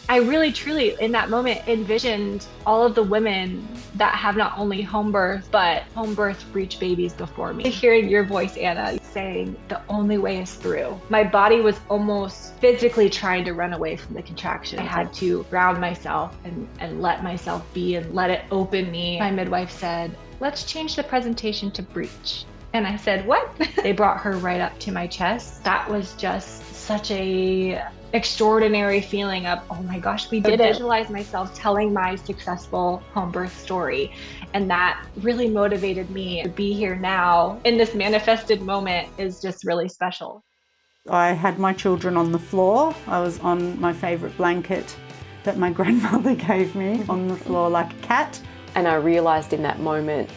I really truly in that moment envisioned all of the women that have not only home birth, but home birth breech babies before me. Hearing your voice, Anna, saying the only way is through. My body was almost physically trying to run away from the contraction. I had to ground myself and let myself be and let it open me. My midwife said, let's change the presentation to breech. And I said, what? They brought her right up to my chest. That was just such a extraordinary feeling of, oh my gosh, we did it. Visualize myself telling my successful home birth story. And that really motivated me to be here now in this manifested moment is just really special. I had my children on the floor. I was on my favorite blanket that my grandmother gave me on the floor like a cat. And I realized in that moment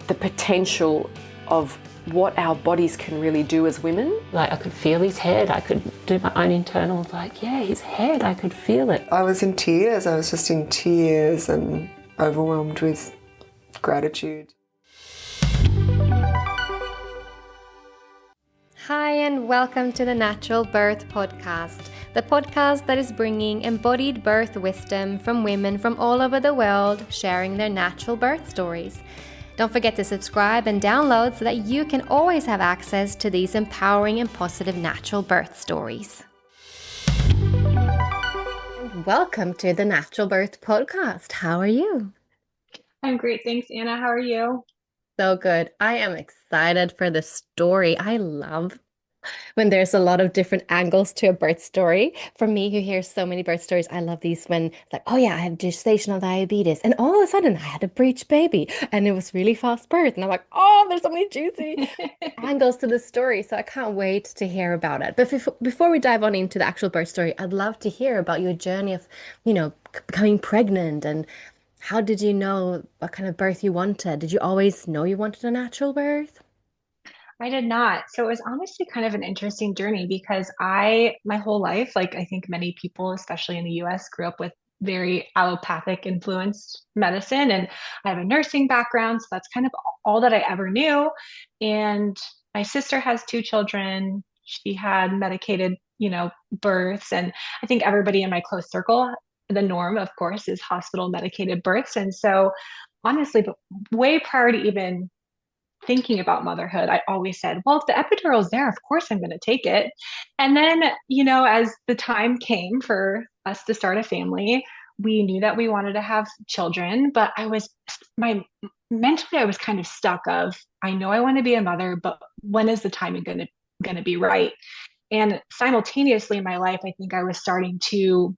the potential of what our bodies can really do as women. Like I could feel his head, I could do my own internal, like, yeah, his head, I could feel it. I was in tears, I was just in tears and overwhelmed with gratitude. Hi and welcome to the Natural Birth Podcast, the podcast that is bringing embodied birth wisdom from women from all over the world sharing their natural birth stories. Don't forget to subscribe and download so that you can always have access to these empowering and positive natural birth stories. And welcome to the Natural Birth Podcast. How are you? I'm great. Thanks, Anna. How are you? So good. I am excited for the story. I love when there's a lot of different angles to a birth story. For me, who hears so many birth stories, I love these when like, oh yeah, I have gestational diabetes. And all of a sudden I had a breech baby and it was really fast birth. And I'm like, oh, there's so many juicy angles to the story. So I can't wait to hear about it. But before we dive on into the actual birth story, I'd love to hear about your journey of, becoming pregnant and how did you know what kind of birth you wanted? Did you always know you wanted a natural birth? I did not. So it was honestly kind of an interesting journey because my whole life, like I think many people, especially in the US, grew up with very allopathic influenced medicine. And I have a nursing background. So that's kind of all that I ever knew. And my sister has two children. She had medicated, births. And I think everybody in my close circle, the norm, of course, is hospital medicated births. And so honestly, but way prior to even thinking about motherhood, I always said, well, if the epidural is there, of course I'm going to take it. And then, as the time came for us to start a family, we knew that we wanted to have children, but mentally I was kind of stuck of, I know I want to be a mother, but when is the timing going to be right? And simultaneously in my life, I think I was starting to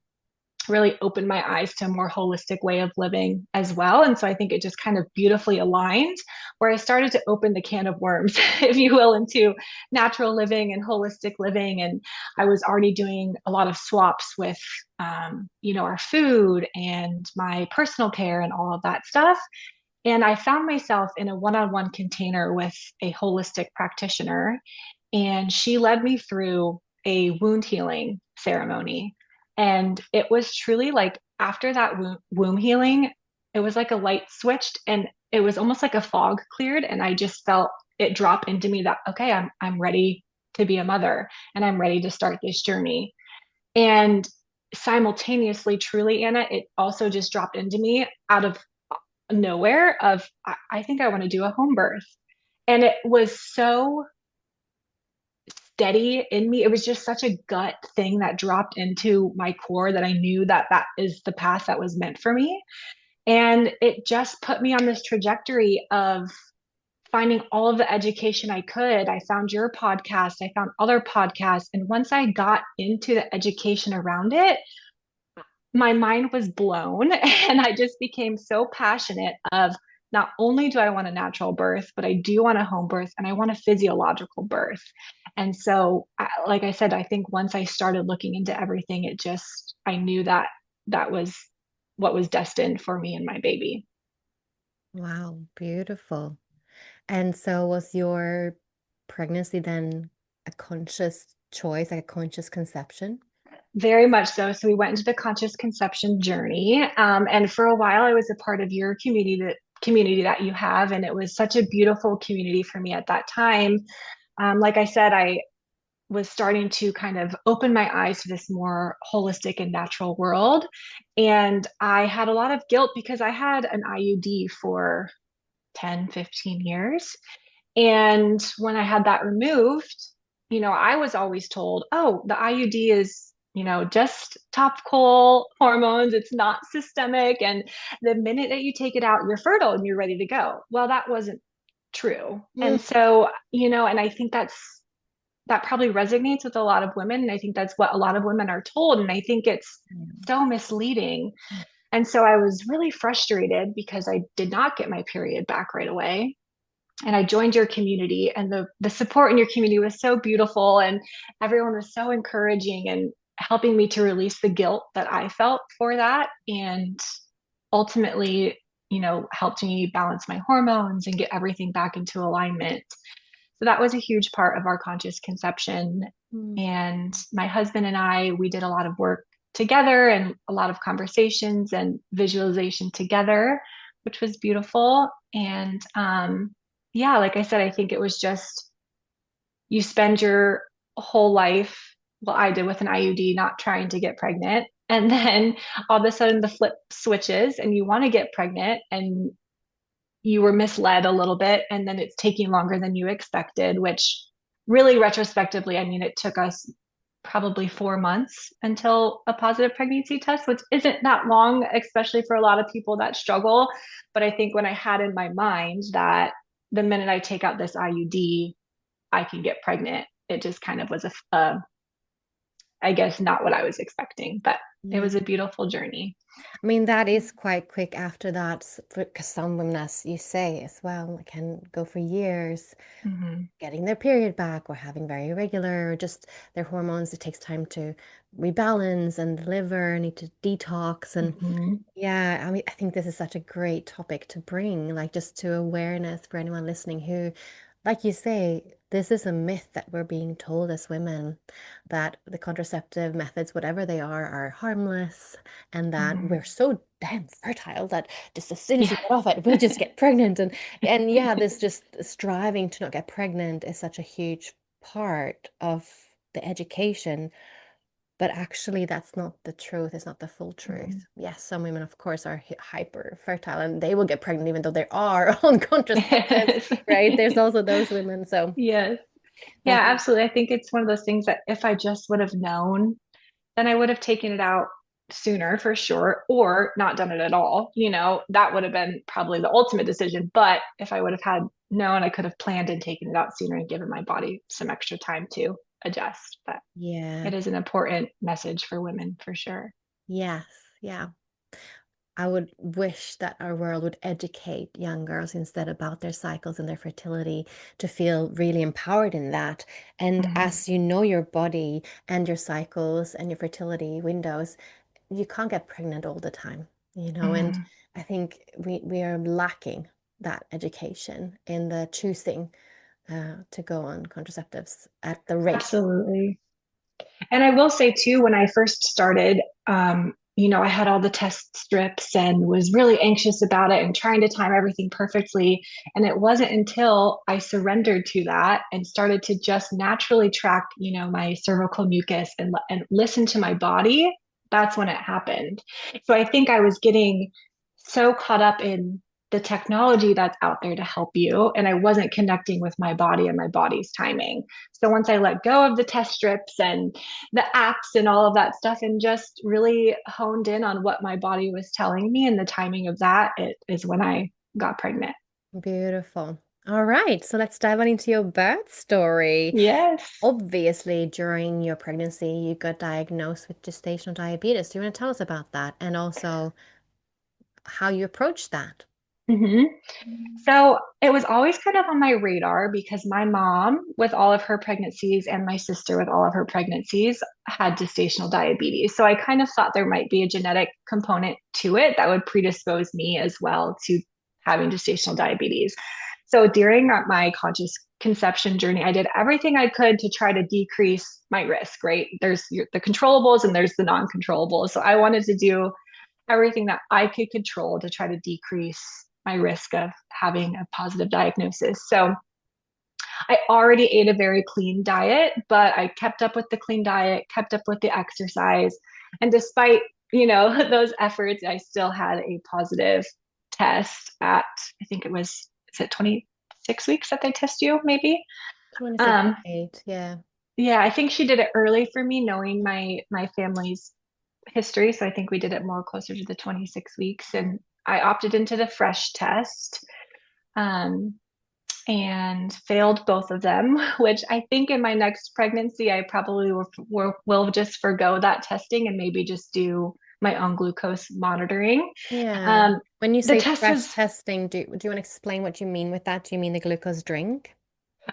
really opened my eyes to a more holistic way of living as well. And so I think it just kind of beautifully aligned where I started to open the can of worms, if you will, into natural living and holistic living. And I was already doing a lot of swaps with, our food and my personal care and all of that stuff. And I found myself in a one-on-one container with a holistic practitioner, and she led me through a wound healing ceremony. And it was truly like after that womb healing, it was like a light switched and it was almost like a fog cleared. And I just felt it drop into me that, okay, I'm ready to be a mother and I'm ready to start this journey. And simultaneously, truly, Anna, it also just dropped into me out of nowhere of, I think I want to do a home birth. And it was so steady in me. It was just such a gut thing that dropped into my core that I knew that that is the path that was meant for me. And it just put me on this trajectory of finding all of the education I could. I found your podcast, I found other podcasts. And once I got into the education around it, my mind was blown and I just became so passionate of not only do I want a natural birth, but I do want a home birth and I want a physiological birth. And so, like I said, I think once I started looking into everything, I knew that that was what was destined for me and my baby. Wow, beautiful. And so was your pregnancy then a conscious choice, like a conscious conception? Very much so. So we went into the conscious conception journey. And for a while, I was a part of your community that you have. And it was such a beautiful community for me at that time. Like I said, I was starting to kind of open my eyes to this more holistic and natural world. And I had a lot of guilt because I had an IUD for 10, 15 years. And when I had that removed, I was always told, oh, the IUD is, just topical hormones. It's not systemic. And the minute that you take it out, you're fertile and you're ready to go. Well, that wasn't true. And so, and I think that probably resonates with a lot of women. And I think that's what a lot of women are told. And I think it's so misleading. And so I was really frustrated because I did not get my period back right away. And I joined your community, and the support in your community was so beautiful, and everyone was so encouraging and helping me to release the guilt that I felt for that, and ultimately, helped me balance my hormones and get everything back into alignment. So that was a huge part of our conscious conception. And my husband and I, we did a lot of work together and a lot of conversations and visualization together, which was beautiful. And yeah, like I said, I think it was just you spend your whole life, well, I did with an IUD, not trying to get pregnant. And then all of a sudden the flip switches and you want to get pregnant and you were misled a little bit. And then it's taking longer than you expected, which really retrospectively, I mean, it took us probably 4 months until a positive pregnancy test, which isn't that long, especially for a lot of people that struggle. But I think when I had in my mind that the minute I take out this IUD, I can get pregnant, it just kind of was I guess, not what I was expecting, but it was a beautiful journey. I mean, that is quite quick after that, because some women, as you say as well, can go for years getting their period back or having very irregular, or just their hormones. It takes time to rebalance, and the liver need to detox. And yeah, I mean, I think this is such a great topic to bring, like just to awareness for anyone listening who, like you say, this is a myth that we're being told as women, that the contraceptive methods, whatever they are harmless, and that we're so damn fertile that just as soon as we get off it, we'll just get pregnant. And yeah, this just striving to not get pregnant is such a huge part of the education. But actually, that's not the truth. It's not the full truth. Yes, some women, of course, are hyper fertile and they will get pregnant even though they are on contraceptives, Yes. right? There's also those women. So Yes. Yeah, that, absolutely. I think it's one of those things that if I just would have known, then I would have taken it out sooner for sure, or not done it at all. That would have been probably the ultimate decision. But if I would have had known, I could have planned and taken it out sooner and given my body some extra time to adjust. But yeah, it is an important message for women for sure. yes, yeah. I would wish that our world would educate young girls instead about their cycles and their fertility to feel really empowered in that. And Mhm. as you know your body and your cycles and your fertility windows, you can't get pregnant all the time, and Mhm. I think we are lacking that education in the choosing to go on contraceptives at the rate. Absolutely. And I will say too, when I first started, I had all the test strips and was really anxious about it and trying to time everything perfectly. And it wasn't until I surrendered to that and started to just naturally track, my cervical mucus and listen to my body. That's when it happened. So I think I was getting so caught up in the technology that's out there to help you, and I wasn't connecting with my body and my body's timing. So once I let go of the test strips and the apps and all of that stuff and just really honed in on what my body was telling me and the timing of that, it is when I got pregnant. Beautiful. All right, so let's dive on into your birth story. Yes. Obviously, during your pregnancy, you got diagnosed with gestational diabetes. Do you want to tell us about that and also how you approached that? Mm-hmm. So it was always kind of on my radar because my mom, with all of her pregnancies, and my sister, with all of her pregnancies, had gestational diabetes. So I kind of thought there might be a genetic component to it that would predispose me as well to having gestational diabetes. So during my conscious conception journey, I did everything I could to try to decrease my risk, right? There's the controllables and there's the non controllables. So I wanted to do everything that I could control to try to decrease my risk of having a positive diagnosis. So I already ate a very clean diet, but I kept up with the clean diet, kept up with the exercise. And despite, those efforts, I still had a positive test at, I think is it 26 weeks that they test you, maybe? 26, Um, 8, yeah. yeah, I think she did it early for me, knowing my family's history. So I think we did it more closer to the 26 weeks. And I opted into the fresh test. Um, and failed both of them, which I think in my next pregnancy, I probably will just forgo that testing and maybe just do my own glucose monitoring. Yeah. Um, When you the say test fresh was, testing, do you want to explain what you mean with that? Do you mean the glucose drink?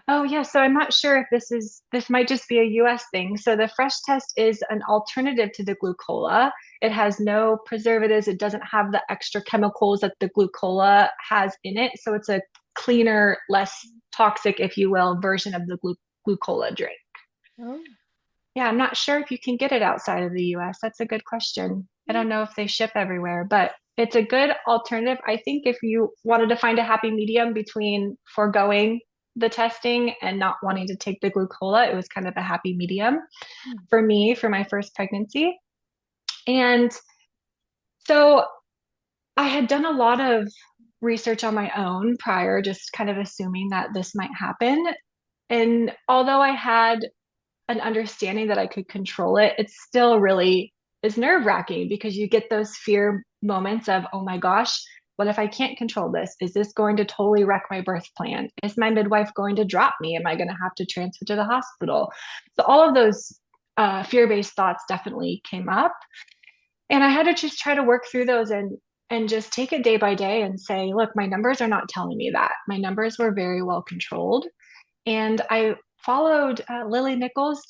oh yeah, so I'm not sure if this might just be a US thing. So the fresh test is an alternative to the glucola. It has no preservatives. It doesn't have the extra chemicals that the glucola has in it. So it's a cleaner, less toxic, if you will, version of the glucola drink. Oh, Yeah, I'm not sure if you can get it outside of the US. That's a good question. I yeah. don't know if they ship everywhere, but it's a good alternative. I think if you wanted to find a happy medium between foregoing the testing and not wanting to take the glucola, it was kind of a happy medium for me for my first pregnancy. And so I had done a lot of research on my own prior, just kind of assuming that this might happen. And although I had an understanding that I could control it, it still really is nerve-wracking because you get those fear moments of, oh my gosh, what if I can't control this? Is this going to totally wreck my birth plan? Is my midwife going to drop me? Am I going to have to transfer to the hospital? So all of those fear-based thoughts definitely came up. And I had to just try to work through those and just take it day by day and say, look, my numbers are not telling me that. My numbers were very well controlled. And I followed Lily Nichols.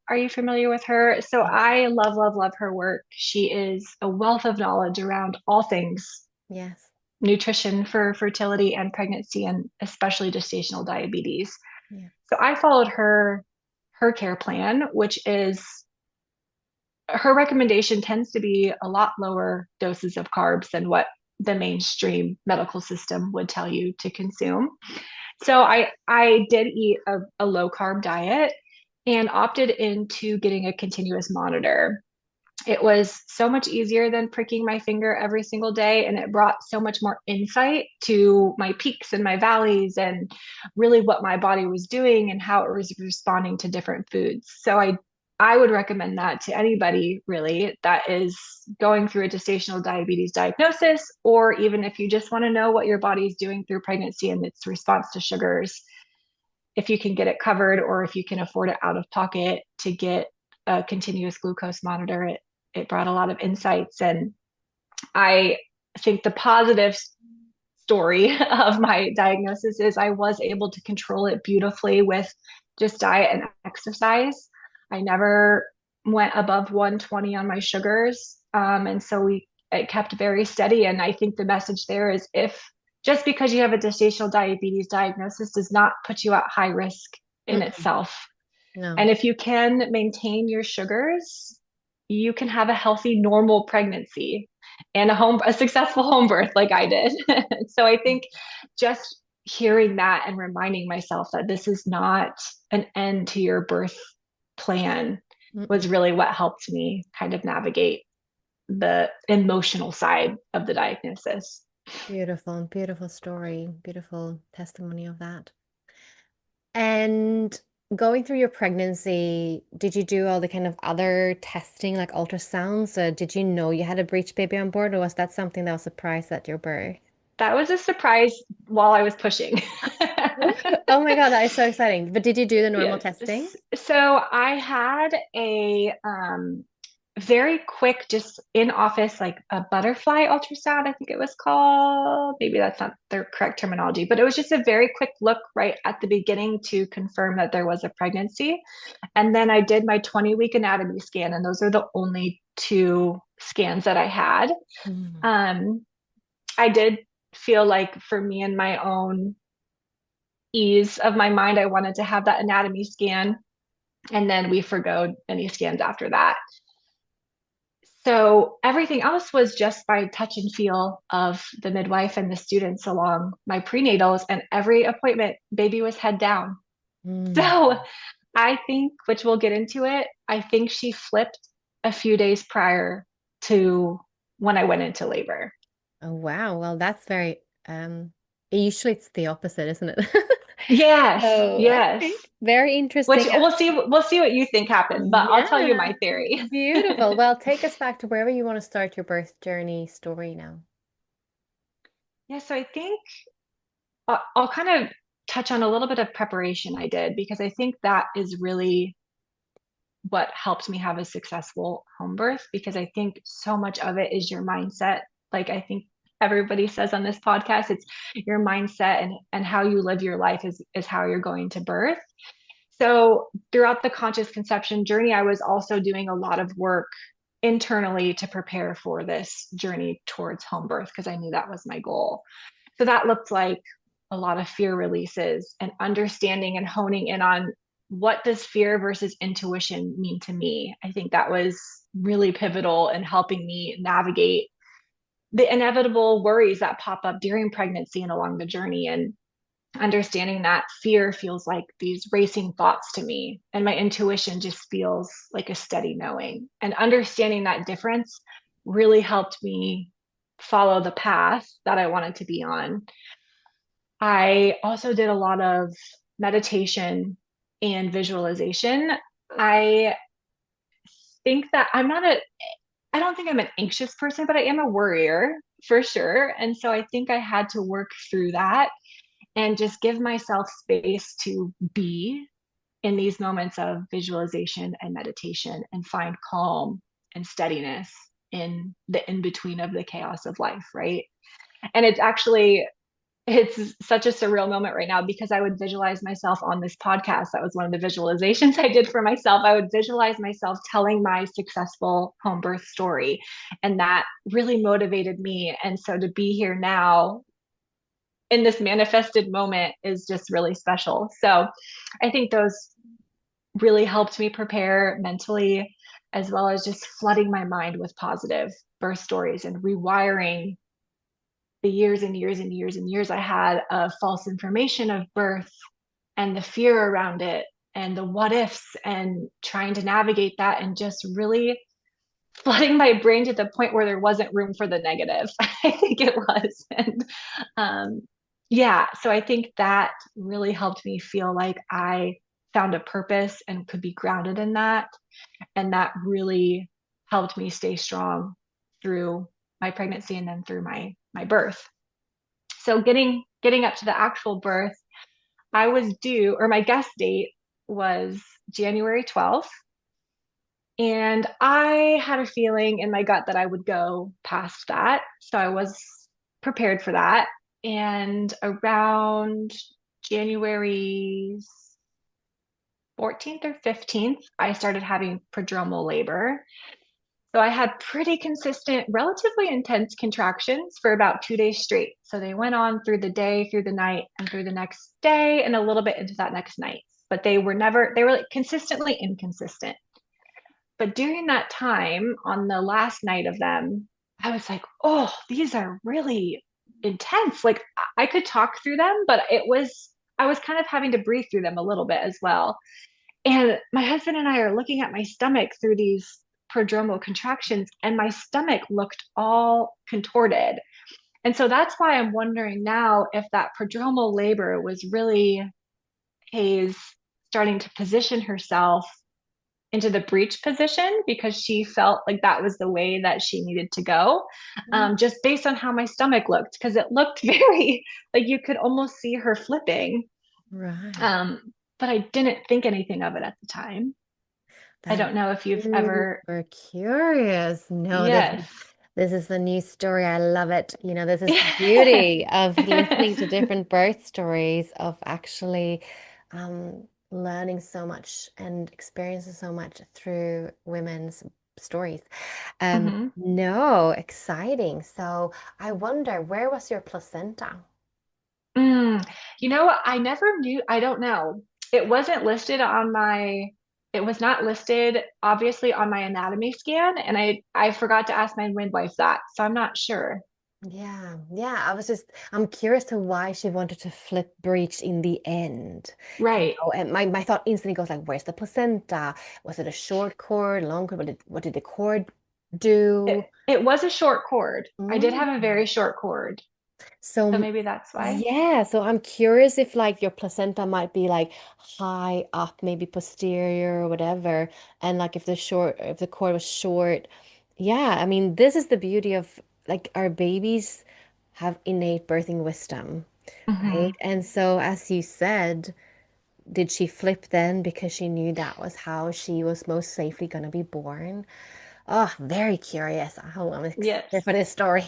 Are you familiar with her? So I love, love, love her work. She is a wealth of knowledge around all things Yes. nutrition for fertility and pregnancy, and especially gestational diabetes. Yeah. So I followed her care plan, which is her recommendation tends to be a lot lower doses of carbs than what the mainstream medical system would tell you to consume. So I did eat a low carb diet and opted into getting a continuous monitor. It was so much easier than pricking my finger every single day, and it brought so much more insight to my peaks and my valleys and really what my body was doing and how it was responding to different foods. So I would recommend that to anybody really that is going through a gestational diabetes diagnosis, or even if you just want to know what your body is doing through pregnancy and its response to sugars, if you can get it covered or if you can afford it out of pocket to get a continuous glucose monitor, it brought a lot of insights. And I think the positive story of my diagnosis is I was able to control it beautifully with just diet and exercise. I never went above 120 on my sugars. And so it kept very steady. And I think the message there is if just because you have a gestational diabetes diagnosis does not put you at high risk in Mm-mm. itself. No. And if you can maintain your sugars, you can have a healthy, normal pregnancy and a successful home birth like I did. So I think just hearing that and reminding myself that this is not an end to your birth plan Mm-mm. was really what helped me kind of navigate the emotional side of the diagnosis. Beautiful, beautiful story, beautiful testimony of that. And going through your pregnancy, did you do all the kind of other testing like ultrasounds? Did you know you had a breech baby on board, or was that something that was a surprise at your birth? That was a surprise while I was pushing. Oh my God, that is so exciting. But did you do the normal Yes. testing? So I had a very quick, just in office, like a butterfly ultrasound, I think it was called. Maybe that's not the correct terminology, but it was just a very quick look right at the beginning to confirm that there was a pregnancy. And then I did my 20-week anatomy scan, and those are the only two scans that I had. Mm. Um, I did feel like for me and my own ease of my mind, I wanted to have that anatomy scan, and then we forgoed any scans after that. So everything else was just by touch and feel of the midwife and the students along my prenatals. And every appointment, baby was head down. Mm. So I think, which we'll get into it, I think she flipped a few days prior to when I went into labor. Oh, wow. Well, that's very, usually it's the opposite, isn't it? Yes, Oh, yes. okay. Very Which interesting. we'll see what you think happened, but I'll tell you Yeah, my theory. beautiful. Well, take us back to wherever you want to start your birth journey story now. Yeah, so I think I'll kind of touch on a little bit of preparation I did because I think that is really what helped me have a successful home birth because I think so much of it is your mindset. Like I think everybody says on this podcast, it's your mindset and how you live your life is how you're going to birth. So throughout the conscious conception journey, I was also doing a lot of work internally to prepare for this journey towards home birth because I knew that was my goal. So that looked like a lot of fear releases and understanding and honing in on what does fear versus intuition mean to me. I think that was really pivotal in helping me navigate the inevitable worries that pop up during pregnancy and along the journey, and understanding that fear feels like these racing thoughts to me and my intuition just feels like a steady knowing, and understanding that difference really helped me follow the path that I wanted to be on. I also did a lot of meditation and visualization. I think that I don't think I'm an anxious person, but I am a worrier for sure. And so I think I had to work through that and just give myself space to be in these moments of visualization and meditation and find calm and steadiness in the in between of the chaos of life, right? And it's such a surreal moment right now because I would visualize myself on this podcast. That was one of the visualizations I did for myself. I would visualize myself telling my successful home birth story. And that really motivated me. And so to be here now in this manifested moment is just really special. So I think those really helped me prepare mentally, as well as just flooding my mind with positive birth stories and rewiring the years and years and years and years I had of false information of birth and the fear around it and the what ifs and trying to navigate that and just really flooding my brain to the point where there wasn't room for the negative. I think it was. And um, yeah, so I think that really helped me feel like I found a purpose and could be grounded in that. And that really helped me stay strong through my pregnancy and then through my birth. So getting up to the actual birth, I was due, or my guest date was January 12th. And I had a feeling in my gut that I would go past that. So I was prepared for that. And around January 14th or 15th, I started having prodromal labor. So I had pretty consistent, relatively intense contractions for about 2 days straight. So they went on through the day, through the night, and through the next day, and a little bit into that next night. But they were like consistently inconsistent. But during that time, on the last night of them, I was like, oh, these are really intense. Like I could talk through them, but I was kind of having to breathe through them a little bit as well. And my husband and I are looking at my stomach through these prodromal contractions, and my stomach looked all contorted. And so that's why I'm wondering now if that prodromal labor was really Hayes starting to position herself into the breech position because she felt like that was the way that she needed to go, just based on how my stomach looked, because it looked very like you could almost see her flipping. Right. Um, but I didn't think anything of it at the time. I That is don't know if you've ever, super curious. No, yes. this is a new story. I love it. You know, this is the Yeah. beauty of listening to different birth stories, of actually learning so much and experiencing so much through women's stories. hmm No, exciting. So I wonder, where was your placenta? Mm, you know, I never knew, I don't know. It wasn't listed on my, it was not listed obviously on my anatomy scan, and I forgot to ask my midwife that, so I'm not sure. Yeah, yeah. I'm curious to why she wanted to flip Breech in the end. Right. And my thought instantly goes like, where's the placenta? Was it a short cord, long cord? What did the cord It, do? it was a short cord. I did have a Mm. very short cord. So So maybe that's why. yeah, so I'm curious if like your placenta might be like high up, maybe posterior or whatever, and like if the cord was short, yeah, I mean this is the beauty of like our babies have innate birthing wisdom, right? Hmm. And so as you said, did she flip then because she knew that was how she was most safely gonna be born? Oh, very curious. Oh, I'm excited Yes. for this story.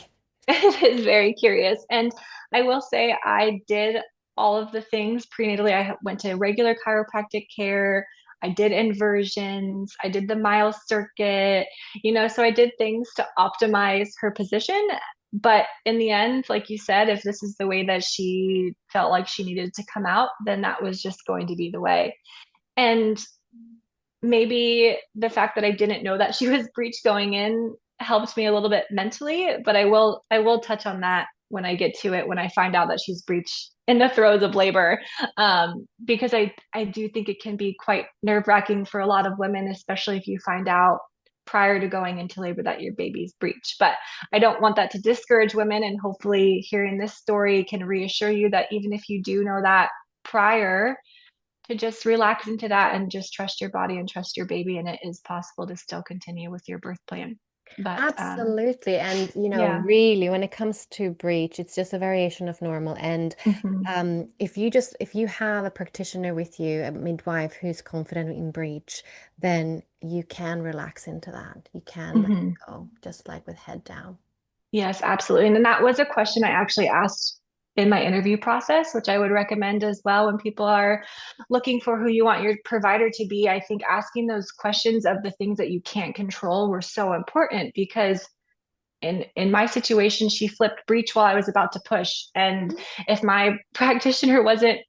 It is very curious. And I will say I did all of the things prenatally. I went to regular chiropractic care. I did inversions. I did the mile circuit, so I did things to optimize her position. But in the end, like you said, if this is the way that she felt like she needed to come out, then that was just going to be the way. And maybe the fact that I didn't know that she was breech going in helped me a little bit mentally, but I will touch on that when I get to it, when I find out that she's breech in the throes of labor. Because I do think it can be quite nerve-wracking for a lot of women, especially if you find out prior to going into labor that your baby's breech. But I don't want that to discourage women, and hopefully hearing this story can reassure you that even if you do know that prior, to just relax into that and just trust your body and trust your baby, and it is possible to still continue with your birth plan. But Absolutely. And, yeah. really, when it comes to breech, it's just a variation of normal. And Hmm. if you have a practitioner with you, a midwife who's confident in breech, then you can relax into that. You can let Hmm. it go, just like with head down. Yes, absolutely. And that was a question I actually asked in my interview process, which I would recommend as well when people are looking for who you want your provider to be. I think asking those questions of the things that you can't control were so important, because in my situation, she flipped breech while I was about to push. And if my practitioner wasn't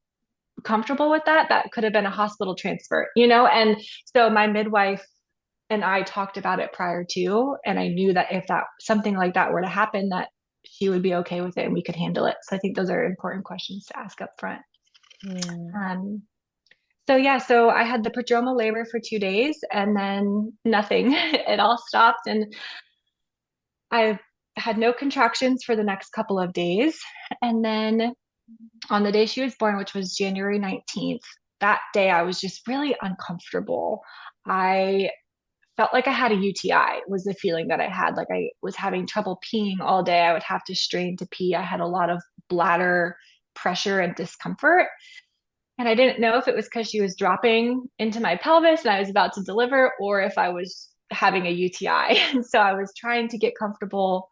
comfortable with that, that could have been a hospital transfer. And so my midwife and I talked about it prior to, and I knew that if that something like that were to happen, that she would be okay with it and we could handle it. So I think those are important questions to ask up front. Yeah. Um, so yeah, so I had the prodromal labor for 2 days and then nothing. It all stopped, and I had no contractions for the next couple of days. And then on the day she was born, which was January 19th, that day I was just really uncomfortable. I felt like I had a UTI, was the feeling that I had. Like I was having trouble peeing all day. I would have to strain to pee. I had a lot of bladder pressure and discomfort. And I didn't know if it was because she was dropping into my pelvis and I was about to deliver, or if I was having a UTI. And so I was trying to get comfortable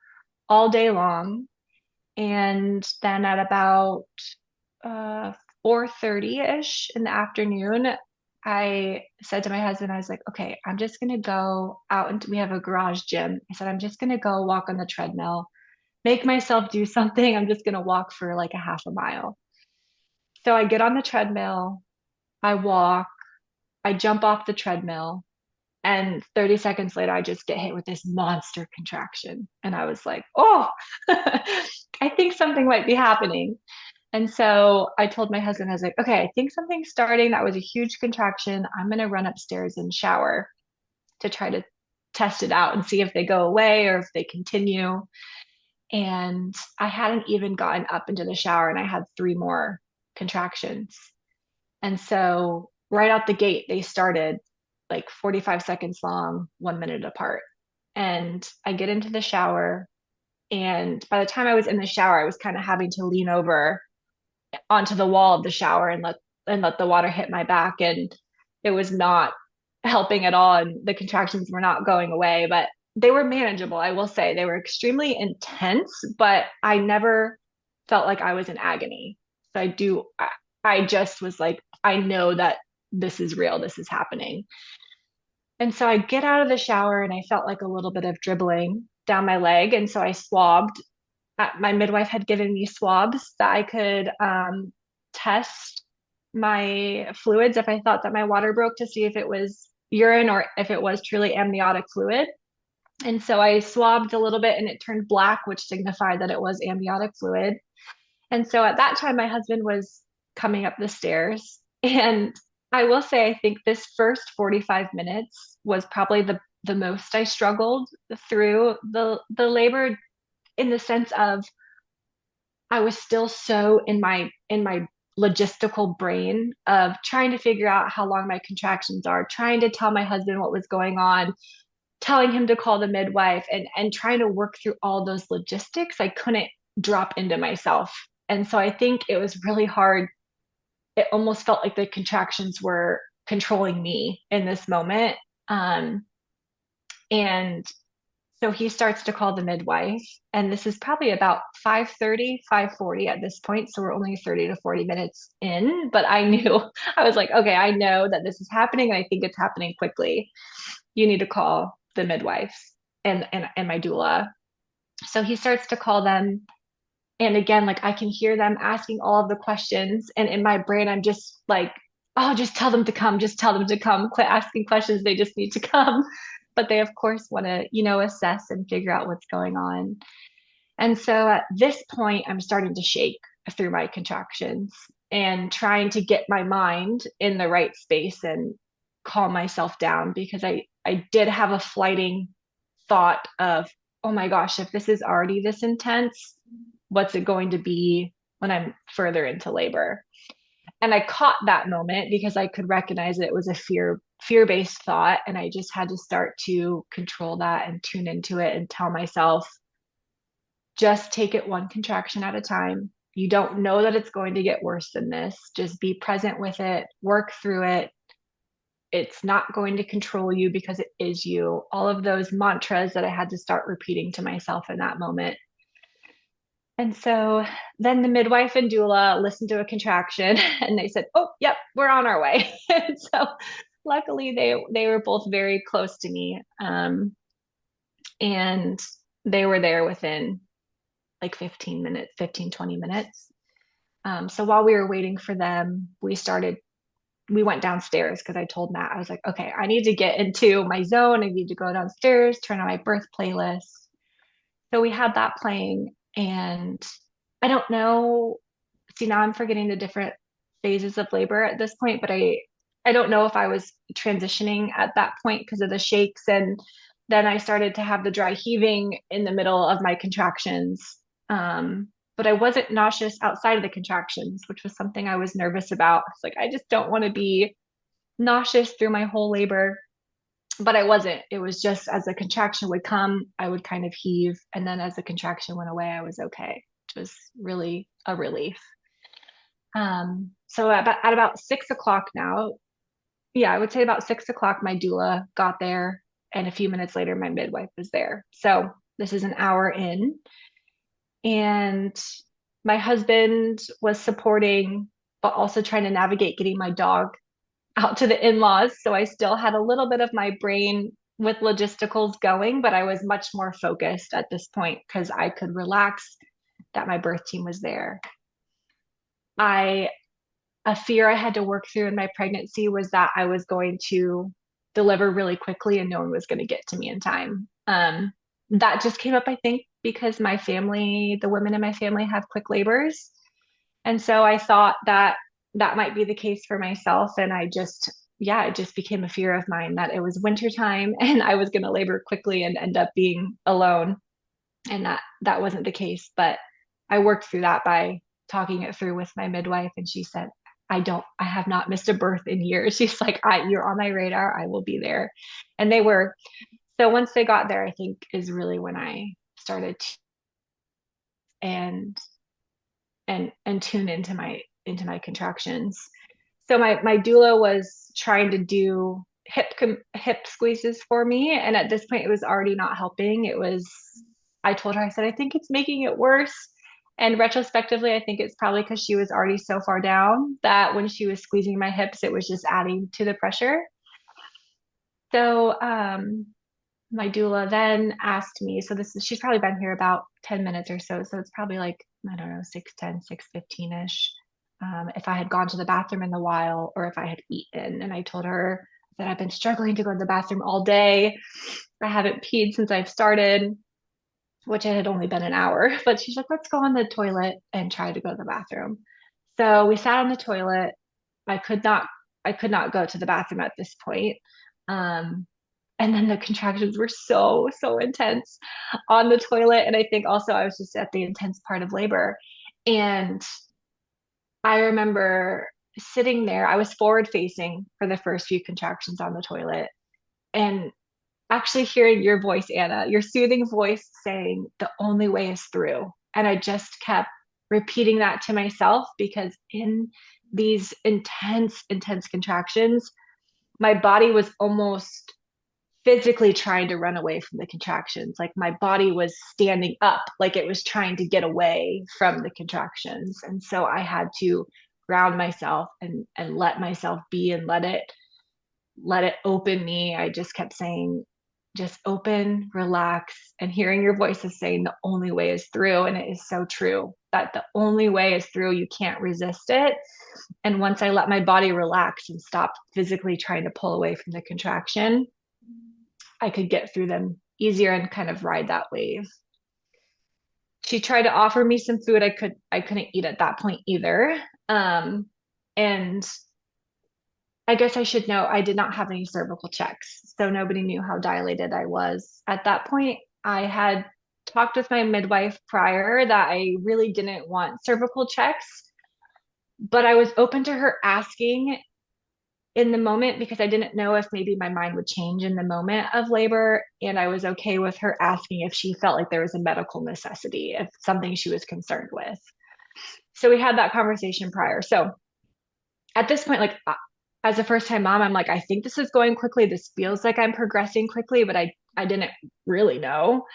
all day long. And then at about uh 4:30-ish in the afternoon, I said to my husband, I was like, okay, I'm just gonna go out, and we have a garage gym. I said, I'm just gonna go walk on the treadmill, make myself do something. I'm just gonna walk for like a half a mile. So I get on the treadmill, I walk, I jump off the treadmill, and 30 seconds later, I just get hit with this monster contraction. And I was like, oh, I think something might be happening. And so I told my husband, I was like, okay, I think something's starting. That was a huge contraction. I'm going to run upstairs and shower to try to test it out and see if they go away or if they continue. And I hadn't even gotten up into the shower and I had three more contractions. And so right out the gate, they started like 45 seconds long, 1 minute apart. And I get into the shower. And by the time I was in the shower, I was kind of having to lean over onto the wall of the shower and let the water hit my back, and it was not helping at all, and the contractions were not going away, but they were manageable. I will say they were extremely intense, but I never felt like I was in agony. So I just was like, I know that this is real, this is happening. And so I get out of the shower and I felt like a little bit of dribbling down my leg, and so I swabbed. My midwife had given me swabs that I could test my fluids if I thought that my water broke, to see if it was urine or if it was truly amniotic fluid. And so I swabbed a little bit and it turned black, which signified that it was amniotic fluid. And so at that time, my husband was coming up the stairs. And I will say, I think this first 45 minutes was probably the most I struggled through the labor, in the sense of I was still so in my logistical brain of trying to figure out how long my contractions are, trying to tell my husband what was going on, telling him to call the midwife, and trying to work through all those logistics. I couldn't drop into myself. And so I think it was really hard. It almost felt like the contractions were controlling me in this moment. Um, and so he starts to call the midwife, and this is probably about 5:30, 5:40 at this point. So we're only 30 to 40 minutes in, but I knew, I was like, okay, I know that this is happening. And I think it's happening quickly. You need to call the midwives and my doula. So he starts to call them. And again, like I can hear them asking all of the questions. And in my brain, I'm just like, oh, just tell them to come. Just tell them to come. Quit asking questions. They just need to come. But they, of course, want to, assess and figure out what's going on. And so at this point, I'm starting to shake through my contractions and trying to get my mind in the right space and calm myself down, because I did have a flighting thought of, oh my gosh, if this is already this intense, what's it going to be when I'm further into labor? And I caught that moment because I could recognize that it was a fear-based thought, and I just had to start to control that and tune into it and tell myself, just take it one contraction at a time. You don't know that it's going to get worse than this. Just be present with it, work through it. It's not going to control you because it is you. All of those mantras that I had to start repeating to myself in that moment. And so then the midwife and doula listened to a contraction and they said, oh, yep, we're on our way. And so luckily they were both very close to me. And they were there within like 15 minutes, 15, 20 minutes. So while we were waiting for them, we went downstairs because I told Matt, I was like, okay, I need to get into my zone. I need to go downstairs, turn on my birth playlist. So we had that playing, and I don't know. See, now I'm forgetting the different phases of labor at this point, but I don't know if I was transitioning at that point because of the shakes. And then I started to have the dry heaving in the middle of my contractions. But I wasn't nauseous outside of the contractions, which was something I was nervous about. It's like, I just don't want to be nauseous through my whole labor. But I wasn't. It was just as the contraction would come, I would kind of heave. And then as the contraction went away, I was okay, which was really a relief. So at about 6 o'clock now, yeah, I would say about 6 o'clock, my doula got there, and a few minutes later, my midwife was there. So this is an hour in, and my husband was supporting, but also trying to navigate getting my dog out to the in-laws. So I still had a little bit of my brain with logisticals going, but I was much more focused at this point because I could relax that my birth team was there. A fear I had to work through in my pregnancy was that I was going to deliver really quickly and no one was going to get to me in time. That just came up, I think, because my family, the women in my family have quick labors. And so I thought that that might be the case for myself. And it just became a fear of mine that it was wintertime and I was going to labor quickly and end up being alone. And that wasn't the case. But I worked through that by talking it through with my midwife. And she said, I have not missed a birth in years. She's like, you're on my radar. I will be there. And they were. So once they got there, I think is really when I started to and tune into my contractions. So my doula was trying to do hip squeezes for me, and at this point, it was already not helping. I told her, I said, I think it's making it worse. And retrospectively, I think it's probably because she was already so far down that when she was squeezing my hips, it was just adding to the pressure. So my doula then asked me, she's probably been here about 10 minutes or so. So it's probably like, I don't know, 6:10, 6:15-ish. If I had gone to the bathroom in the while or if I had eaten. And I told her, said, I've been struggling to go to the bathroom all day. I haven't peed since I've started, which it had only been an hour. But she's like, let's go on the toilet and try to go to the bathroom. So we sat on the toilet. I could not, I could not go to the bathroom at this point. Um, and then the contractions were so, so intense on the toilet. And I think also I was just at the intense part of labor. And I remember sitting there, I was forward facing for the first few contractions on the toilet. And actually hearing your voice, Anna, your soothing voice saying, the only way is through. And I just kept repeating that to myself because in these intense, intense contractions, my body was almost physically trying to run away from the contractions. Like my body was standing up, like it was trying to get away from the contractions. And so I had to ground myself and let myself be and let it open me. I just kept saying, just open, relax, and hearing your voices saying the only way is through. And it is so true that the only way is through. You can't resist it. And once I let my body relax and stop physically trying to pull away from the contraction, I could get through them easier and kind of ride that wave. She tried to offer me some food. I couldn't eat at that point either. And I guess I should know I did not have any cervical checks, so nobody knew how dilated I was. At that point, I had talked with my midwife prior that I really didn't want cervical checks, but I was open to her asking in the moment because I didn't know if maybe my mind would change in the moment of labor. And I was okay with her asking if she felt like there was a medical necessity, if something she was concerned with. So we had that conversation prior. So at this point, like as a first time mom, I'm like, I think this is going quickly. This feels like I'm progressing quickly, but I didn't really know.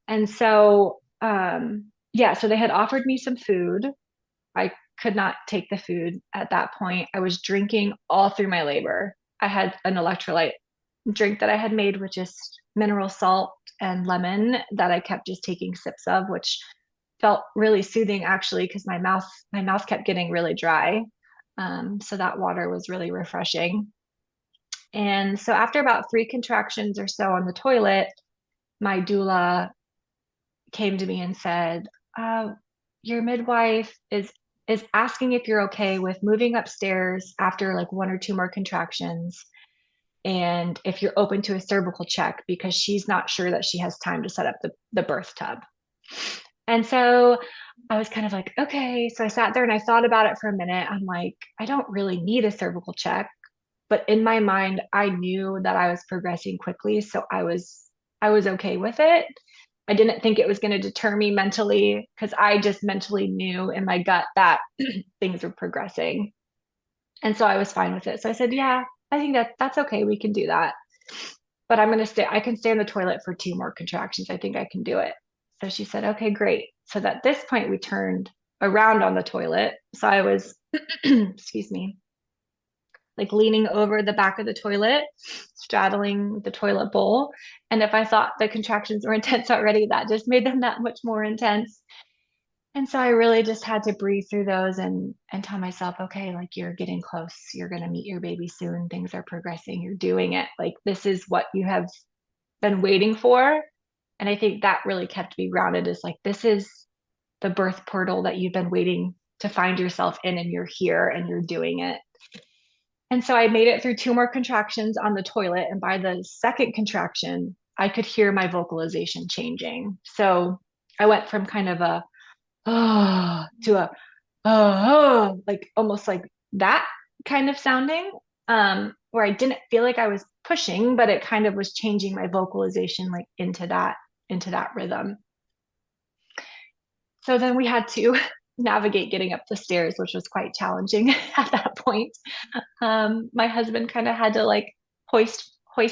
And so, yeah, so they had offered me some food. I could not take the food at that point. I was drinking all through my labor. I had an electrolyte drink that I had made with just mineral salt and lemon that I kept just taking sips of, which felt really soothing actually, because my mouth kept getting really dry. So that water was really refreshing. And so after about 3 contractions or so on the toilet, my doula came to me and said, your midwife is asking if you're okay with moving upstairs after like 1 or 2 more contractions and if you're open to a cervical check because she's not sure that she has time to set up the birth tub. And so I was kind of like, okay. So I sat there and I thought about it for a minute. I'm like, I don't really need a cervical check. But in my mind, I knew that I was progressing quickly. So I was okay with it. I didn't think it was going to deter me mentally because I just mentally knew in my gut that things were progressing. And so I was fine with it. So I said, yeah, I think that's okay. We can do that. But I can stay in the toilet for 2 more contractions. I think I can do it. So she said, okay, great. So at this point we turned around on the toilet. So I was, excuse me, like leaning over the back of the toilet, straddling the toilet bowl. And if I thought the contractions were intense already, that just made them that much more intense. And so I really just had to breathe through those and tell myself, okay, like you're getting close. You're going to meet your baby soon. Things are progressing. You're doing it. Like this is what you have been waiting for. And I think that really kept me grounded is like, this is the birth portal that you've been waiting to find yourself in, and you're here and you're doing it. And so I made it through 2 more contractions on the toilet. And by the second contraction, I could hear my vocalization changing. So I went from kind of a, oh, to a, oh, like almost like that kind of sounding, where I didn't feel like I was pushing, but it kind of was changing my vocalization like into that rhythm. So then we had to navigate getting up the stairs, which was quite challenging at that point. My husband kind of had to like hoist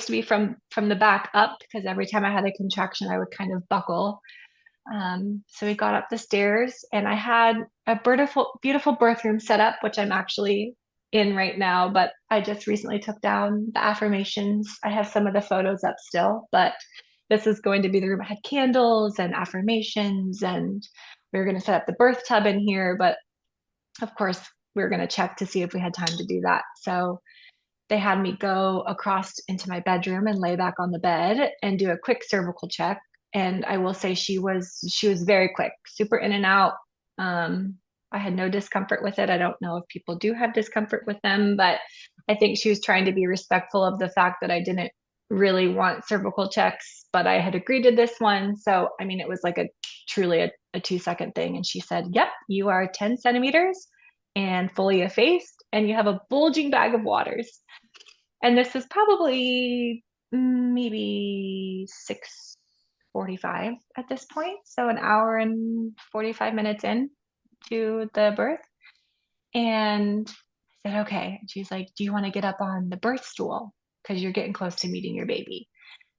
me from the back up because every time I had a contraction, I would kind of buckle. So we got up the stairs, and I had a beautiful birth room set up, which I'm actually in right now, but I just recently took down the affirmations. I have some of the photos up still, but this is going to be the room. I had candles and affirmations, and we were going to set up the birth tub in here, but of course we were going to check to see if we had time to do that. So they had me go across into my bedroom and lay back on the bed and do a quick cervical check. And I will say she was very quick, super in and out. Um, I had no discomfort with it. I don't know if people do have discomfort with them, but I think she was trying to be respectful of the fact that I didn't really want cervical checks, but I had agreed to this one. So, I mean, it was like a truly a 2 second thing. And she said, "Yep, you are 10 centimeters and fully effaced, and you have a bulging bag of waters." And this was probably maybe 6:45 at this point. So an hour and 45 minutes in to the birth. And I said, okay. And she's like, "Do you want to get up on the birth stool? Because you're getting close to meeting your baby."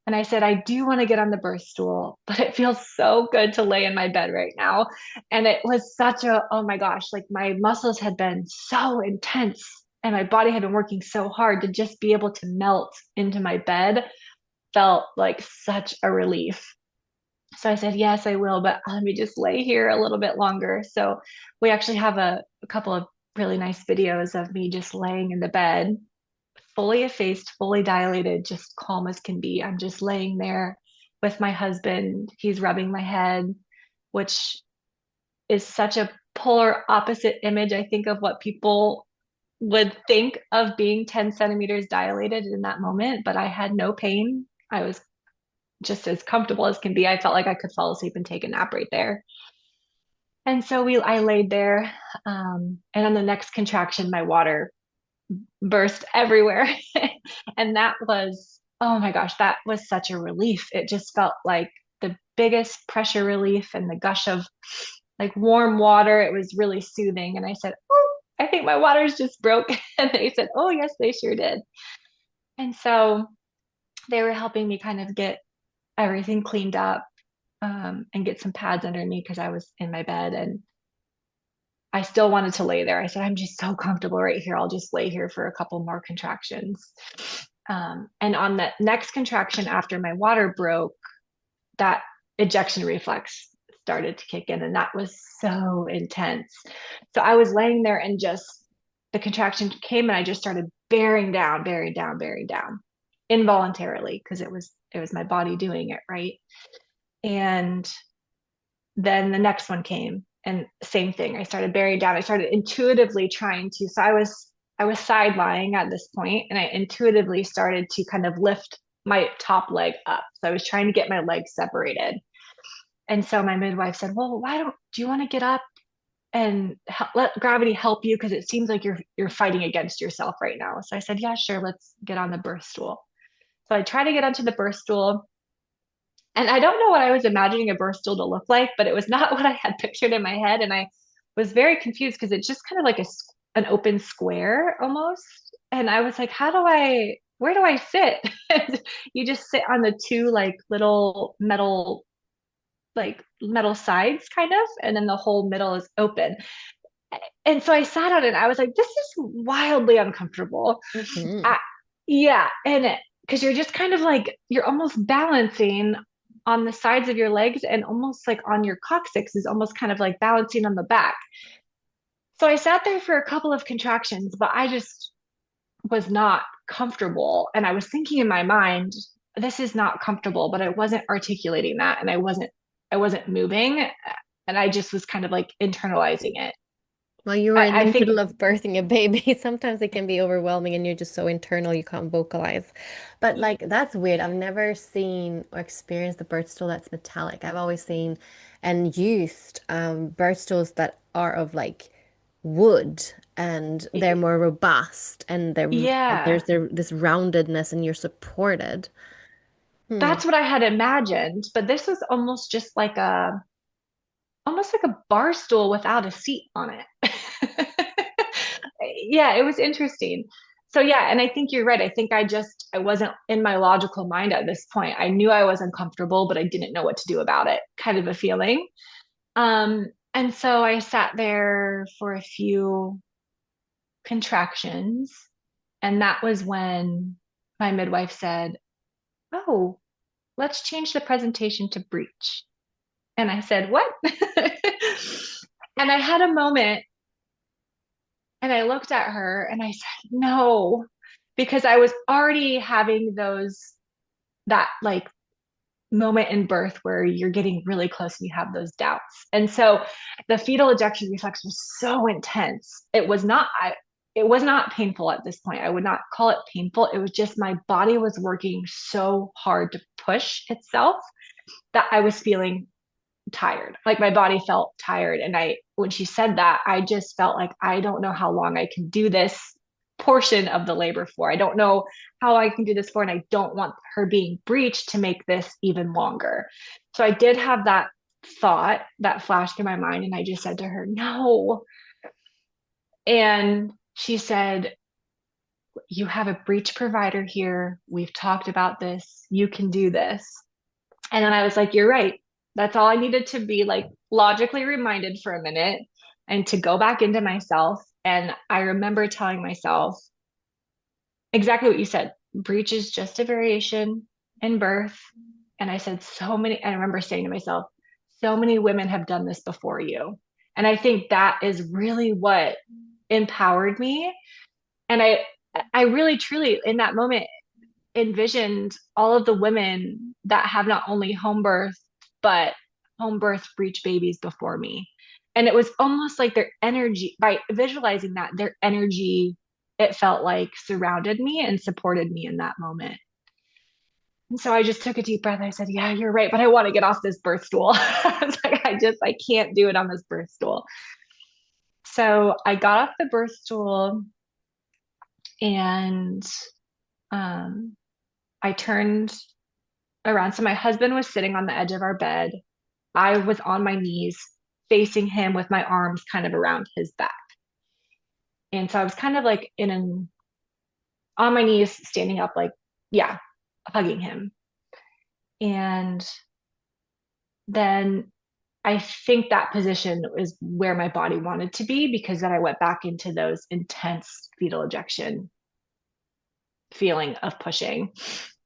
And I said, "I do want to get on the birth stool, but it feels so good to lay in my bed right now." And it was such a, oh my gosh, like my muscles had been so intense and my body had been working so hard to just be able to melt into my bed felt like such a relief. So I said, "Yes, I will, but let me just lay here a little bit longer." So we actually have a couple of really nice videos of me just laying in the bed, fully effaced, fully dilated, just calm as can be. I'm just laying there with my husband. He's rubbing my head, which is such a polar opposite image, I think, of what people would think of being 10 centimeters dilated in that moment. But I had no pain. I was just as comfortable as can be. I felt like I could fall asleep and take a nap right there. And so I laid there. And on the next contraction, my water burst everywhere. And that was, oh my gosh, that was such a relief. It just felt like the biggest pressure relief and the gush of like warm water. It was really soothing. And I said, "Oh, I think my waters just broke." And they said, "Oh, yes, they sure did." And so they were helping me kind of get everything cleaned up, and get some pads under me because I was in my bed and I still wanted to lay there. I said, "I'm just so comfortable right here. I'll just lay here for a couple more contractions." And on the next contraction after my water broke, that ejection reflex started to kick in, and that was so intense. So I was laying there and just the contraction came and I just started bearing down, bearing down, bearing down involuntarily because it was my body doing it, right? And then the next one came and same thing. I started bearing down. I started intuitively trying to, so I was side lying at this point and I intuitively started to kind of lift my top leg up. So I was trying to get my legs separated. And so my midwife said, "Well, do you want to get up and let gravity help you? Because it seems like you're fighting against yourself right now." So I said, "Yeah, sure. Let's get on the birth stool." So I tried to get onto the birth stool. And I don't know what I was imagining a birth stool to look like, but it was not what I had pictured in my head. And I was very confused because it's just kind of like an open square almost. And I was like, where do I sit? And you just sit on the two like little metal sides kind of, and then the whole middle is open. And so I sat on it and I was like, this is wildly uncomfortable. Mhm. I, yeah. And because you're just kind of like, you're almost balancing on the sides of your legs and almost like on your coccyx is almost kind of like balancing on the back. So I sat there for a couple of contractions, but I just was not comfortable. And I was thinking in my mind, this is not comfortable, but I wasn't articulating that and I wasn't moving. And I just was kind of like internalizing it. Well, you were in I the think, middle of birthing a baby. Sometimes it can be overwhelming and you're just so internal you can't vocalize. But like that's weird. I've never seen or experienced the birth stool that's metallic. I've always seen and used birth stools that are of like wood and they're more robust and yeah, there's this roundedness and you're supported. Hmm. that's what I had imagined. But this was almost like a bar stool without a seat on it. Yeah, it was interesting. So yeah, and I think you're right. I think I wasn't in my logical mind at this point. I knew I was uncomfortable, but I didn't know what to do about it, kind of a feeling. And so I sat there for a few contractions, and that was when my midwife said, "Oh, let's change the presentation to breech." And I said, "What?" And I had a moment and I looked at her and I said, "No." because I was already having that like moment in birth where you're getting really close and you have those doubts. And so the fetal ejection reflex was so intense. It was not painful at this point. I would not call it painful. It was just my body was working so hard to push itself that I was feeling tired. Like my body felt tired. And when she said that, I just felt like I don't know how long I can do this portion of the labor for. I don't know how I can do this for, and I don't want her being breached to make this even longer. So I did have that thought that flashed through my mind, and I just said to her, no. And she said, you have a breech provider here. We've talked about this. You can do this. And then I was like, you're right. That's all I needed to be like logically reminded for a minute and to go back into myself. And I remember telling myself exactly what you said. Breech is just a variation in birth. And I said, I remember saying to myself, so many women have done this before you. And I think that is really what empowered me. And I really truly in that moment envisioned all of the women that have not only home birth, but home birth breech babies before me. And it was almost like their energy, by visualizing that, their energy, it felt like surrounded me and supported me in that moment. And so I just took a deep breath. I said, yeah, you're right, but I want to get off this birth stool. I was like, I can't do it on this birth stool. So I got off the birth stool and I turned around. So my husband was sitting on the edge of our bed. I was on my knees facing him with my arms kind of around his back. And so I was kind of like on my knees, standing up, like, yeah, hugging him. And then I think that position is where my body wanted to be, because then I went back into those intense fetal ejection feeling of pushing,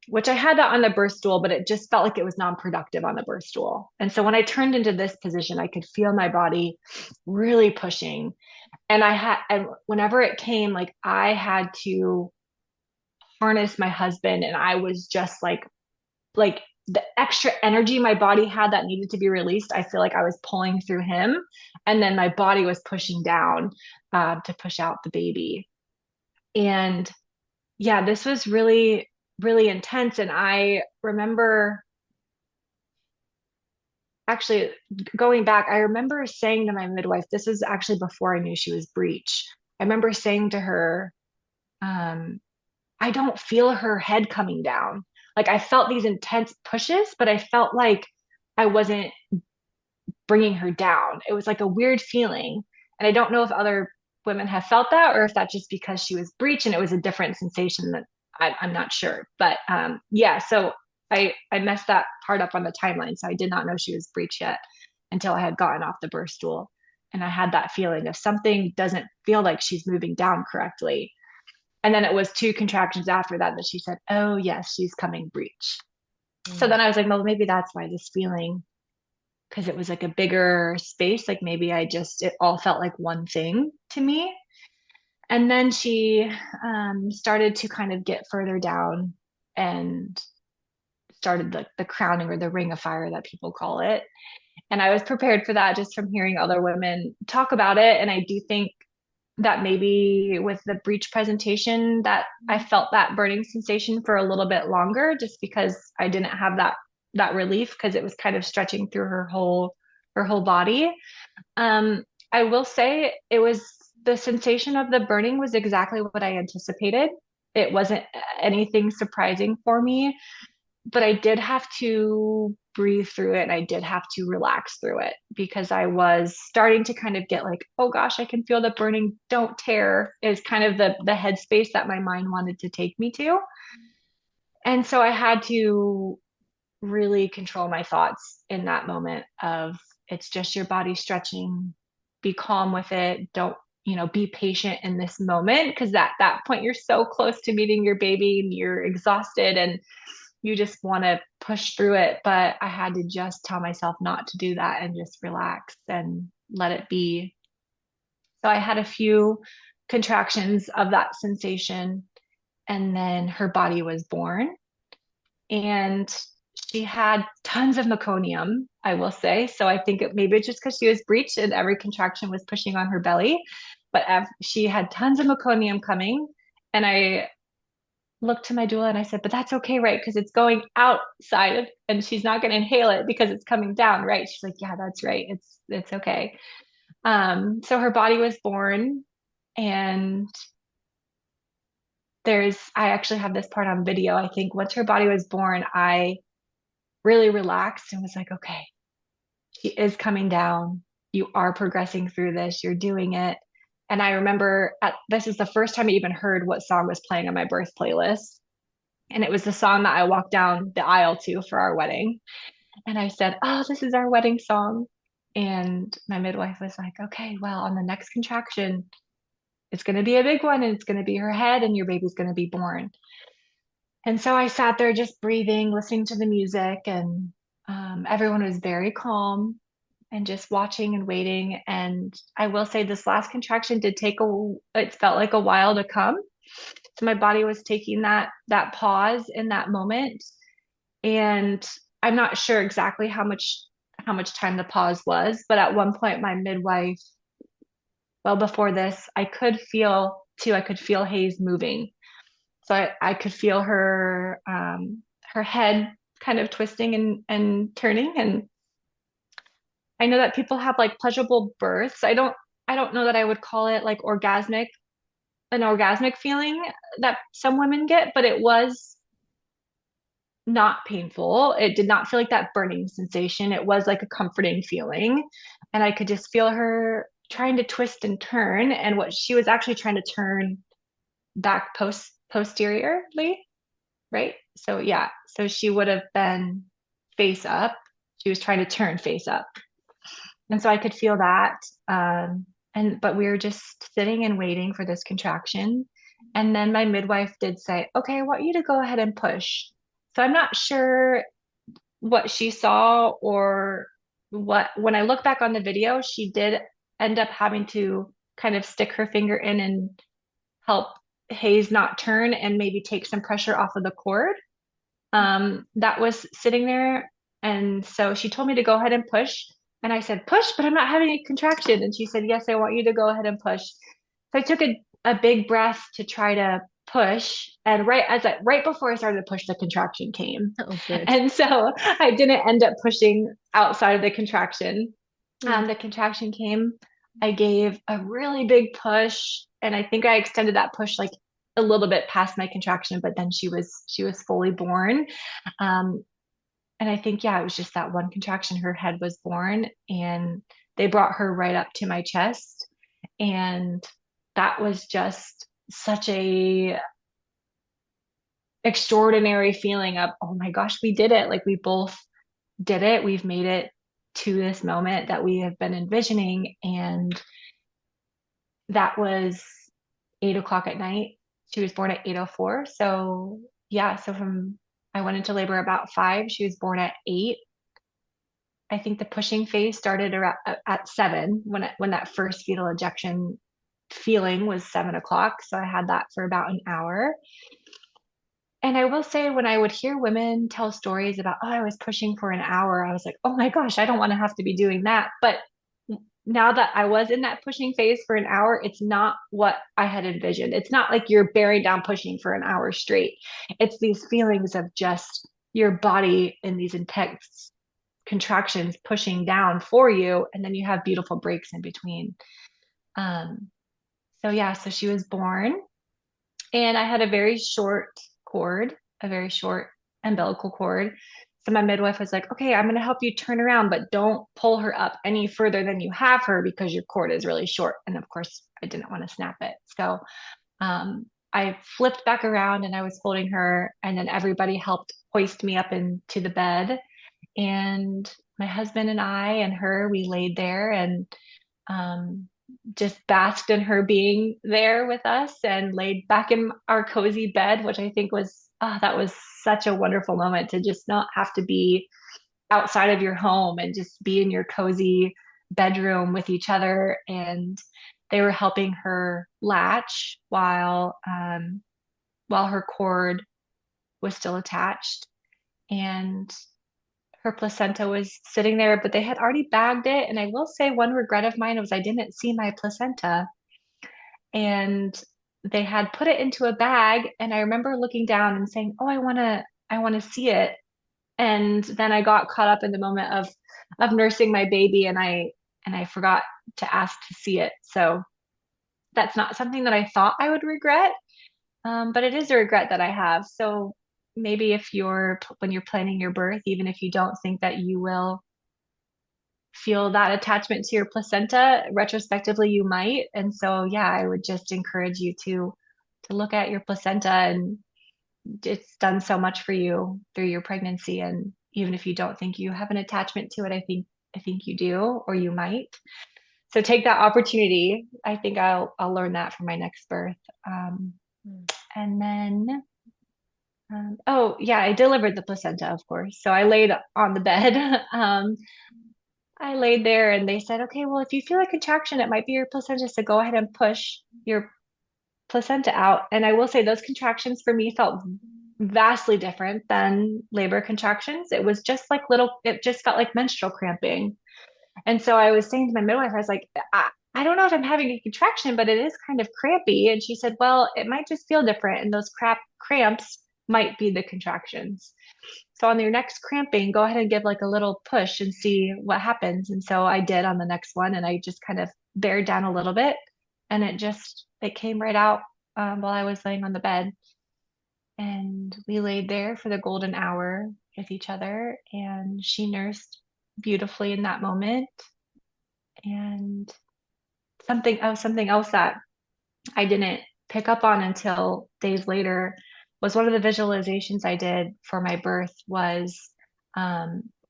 which I had that on the birth stool, but it just felt like it was non-productive on the birth stool. And so when I turned into this position, I could feel my body really pushing. And whenever it came, like I had to harness my husband, and I was just like the extra energy my body had that needed to be released. I feel like I was pulling through him, and then my body was pushing down to push out the baby. And yeah, this was really, really intense. And I remember actually going back, I remember saying to my midwife, this was actually before I knew she was breech. I remember saying to her, I don't feel her head coming down. Like I felt these intense pushes, but I felt like I wasn't bringing her down. It was like a weird feeling. And I don't know if other women have felt that, or if that's just because she was breech and it was a different sensation that I'm not sure. But yeah, so I messed that part up on the timeline. So I did not know she was breech yet until I had gotten off the birth stool. And I had that feeling of something doesn't feel like she's moving down correctly. And then it was 2 contractions after that she said, oh, yes, she's coming breech. So then I was like, well, maybe that's why this feeling, because it was like a bigger space. Like maybe it all felt like one thing to me. And then she started to kind of get further down and started the crowning, or the ring of fire that people call it. And I was prepared for that just from hearing other women talk about it. And I do think that maybe with the breech presentation that I felt that burning sensation for a little bit longer, just because I didn't have that relief, because it was kind of stretching through her whole body. I will say the sensation of the burning was exactly what I anticipated. It wasn't anything surprising for me, but I did have to breathe through it, and I did have to relax through it, because I was starting to kind of get like, oh gosh, I can feel the burning, don't tear, is kind of the headspace that my mind wanted to take me to. And so I had to really control my thoughts in that moment of, it's just your body stretching, be calm with it, don't be patient in this moment, because at that point you're so close to meeting your baby and you're exhausted and you just want to push through it. But I had to just tell myself not to do that and just relax and let it be. So I had a few contractions of that sensation. and then her body was born. And she had tons of meconium, I will say. So I think maybe it's just because she was breech and every contraction was pushing on her belly. But she had tons of meconium coming. And I looked to my doula and I said, but that's okay, right? Because it's going outside and she's not going to inhale it because it's coming down, right? She's like, yeah, that's right. It's okay. So her body was born, and I actually have this part on video. I think once her body was born, I really relaxed and was like, okay, she is coming down. You are progressing through this. You're doing it. And I remember this is the first time I even heard what song was playing on my birth playlist. And it was the song that I walked down the aisle to for our wedding. And I said, oh, this is our wedding song. And my midwife was like, okay, well, on the next contraction, it's going to be a big one and it's going to be her head and your baby's going to be born. And so I sat there just breathing, listening to the music, and everyone was very calm and just watching and waiting. And I will say this last contraction did it felt like a while to come. So my body was taking that pause in that moment. And I'm not sure exactly how much time the pause was, but at one point my midwife, well before this, I could feel Hayes moving. So I could feel her head kind of twisting and turning. And I know that people have like pleasurable births. I don't know that I would call it like an orgasmic feeling that some women get, but it was not painful. It did not feel like that burning sensation. It was like a comforting feeling. And I could just feel her trying to twist and turn. And what she was actually trying to turn back posteriorly, right? So yeah, so she would have been face up. She was trying to turn face up. And so I could feel that. But we were just sitting and waiting for this contraction. And then my midwife did say, okay, I want you to go ahead and push. So I'm not sure what she saw or when I look back on the video, she did end up having to kind of stick her finger in and help Hayes not turn and maybe take some pressure off of the cord that was sitting there. And so she told me to go ahead and push. And I said, push, but I'm not having a contraction. And she said, yes, I want you to go ahead and push. So I took a big breath to try to push. And right before I started to push, the contraction came. Oh, good. And so I didn't end up pushing outside of the contraction. The contraction came. I gave a really big push, and I think I extended that push like a little bit past my contraction, but then she was fully born. And I think, yeah, it was just that one contraction. Her head was born, and they brought her right up to my chest. And that was just such a extraordinary feeling of, oh my gosh, we did it. Like we both did it. We've made it to this moment that we have been envisioning. And that was 8 o'clock at night. She was born at 8:04. So yeah, I went into labor about 5. She was born at 8. I think the pushing phase started around at 7 when that first fetal ejection feeling was 7 o'clock. So I had that for about an hour. And I will say, when I would hear women tell stories about, oh, I was pushing for an hour, I was like, oh my gosh, I don't want to have to be doing that. But now that I was in that pushing phase for an hour, it's not what I had envisioned. It's not like you're bearing down pushing for an hour straight. It's these feelings of just your body in these intense contractions pushing down for you. And then you have beautiful breaks in between. So yeah, so she was born, and I had a very short cord, a very short umbilical cord. So my midwife was like, okay, I'm going to help you turn around, but don't pull her up any further than you have her because your cord is really short. And of course, I didn't want to snap it. So I flipped back around and I was holding her, and then everybody helped hoist me up into the bed. And my husband and I and her, we laid there and just basked in her being there with us and laid back in our cozy bed, which I think that was such a wonderful moment to just not have to be outside of your home and just be in your cozy bedroom with each other. And they were helping her latch while while her cord was still attached. And her placenta was sitting there, but they had already bagged it. And I will say one regret of mine was I didn't see my placenta. And they had put it into a bag. And I remember looking down and saying, "Oh, I want to see it." And then I got caught up in the moment of nursing my baby, and I forgot to ask to see it. So that's not something that I thought I would regret, but it is a regret that I have. So maybe if when you're planning your birth, even if you don't think that you will feel that attachment to your placenta, retrospectively you might. And so yeah, I would just encourage you to look at your placenta, and it's done so much for you through your pregnancy. And even if you don't think you have an attachment to it, I think you do, or you might. So take that opportunity. I think I'll learn that for my next birth. Um, and then oh yeah, I delivered the placenta, of course. So I laid on the bed. I laid there, and they said, "Okay, well, if you feel a contraction, it might be your placenta, so go ahead and push your placenta out." And I will say those contractions for me felt vastly different than labor contractions. It just felt like menstrual cramping. And so I was saying to my midwife, I was like, I don't know if I'm having a contraction, but it is kind of crampy. And she said, "Well, it might just feel different. And those cramps might be the contractions. So on your next cramping, go ahead and give like a little push and see what happens." And so I did on the next one, and I just kind of bared down a little bit, and it came right out while I was laying on the bed. And we laid there for the golden hour with each other, and she nursed beautifully in that moment. And something else that I didn't pick up on until days later was one of the visualizations I did for my birth was